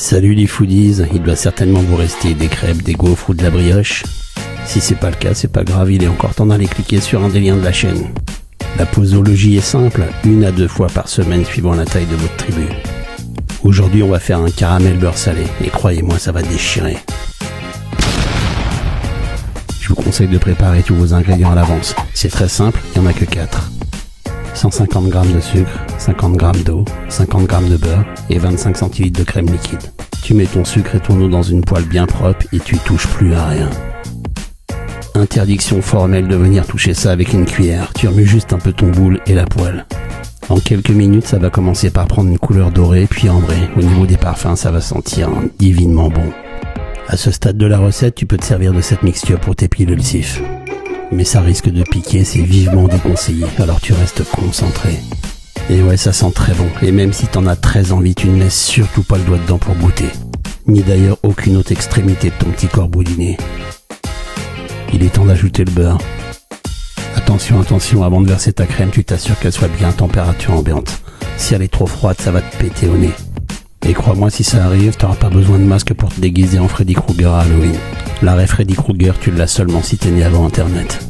Salut les foodies, il doit certainement vous rester des crêpes, des gaufres ou de la brioche. Si c'est pas le cas, c'est pas grave, il est encore temps d'aller cliquer sur un des liens de la chaîne. La posologie est simple, 1 à 2 fois par semaine suivant la taille de votre tribu. Aujourd'hui on va faire un caramel beurre salé, et croyez-moi ça va déchirer. Je vous conseille de préparer tous vos ingrédients à l'avance. C'est très simple, il n'y en a que 4. 150 g de sucre, 50 g d'eau, 50 g de beurre et 25 cl de crème liquide. Tu mets ton sucre et ton eau dans une poêle bien propre et tu touches plus à rien. Interdiction formelle de venir toucher ça avec une cuillère. Tu remues juste un peu ton boule et la poêle. En quelques minutes, ça va commencer par prendre une couleur dorée puis ambrée. Au niveau des parfums, ça va sentir divinement bon. À ce stade de la recette, tu peux te servir de cette mixture pour tes pilules SIF. Mais ça risque de piquer, c'est vivement déconseillé, alors tu restes concentré. Et ouais, ça sent très bon, et même si t'en as très envie, tu ne laisses surtout pas le doigt dedans pour goûter. Ni d'ailleurs aucune autre extrémité de ton petit corps boudiné. Il est temps d'ajouter le beurre. Attention, avant de verser ta crème, tu t'assures qu'elle soit bien à température ambiante. Si elle est trop froide, ça va te péter au nez. Et crois-moi, si ça arrive, t'auras pas besoin de masque pour te déguiser en Freddy Krueger à Halloween. L'arrêt Freddy Krueger, tu l'as seulement si t'es né avant Internet.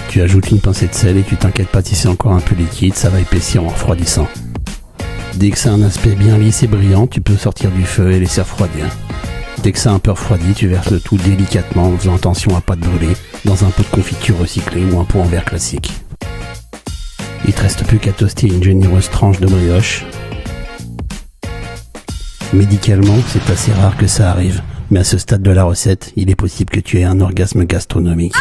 Tu ajoutes une pincée de sel et tu t'inquiètes pas si c'est encore un peu liquide, ça va épaissir en refroidissant. Dès que ça a un aspect bien lisse et brillant, tu peux sortir du feu et laisser refroidir. Dès que ça a un peu refroidi, tu verses le tout délicatement en faisant attention à pas te brûler dans un pot de confiture recyclé ou un pot en verre classique. Il te reste plus qu'à toaster une généreuse tranche de brioche. Médicalement, c'est assez rare que ça arrive, mais à ce stade de la recette, il est possible que tu aies un orgasme gastronomique.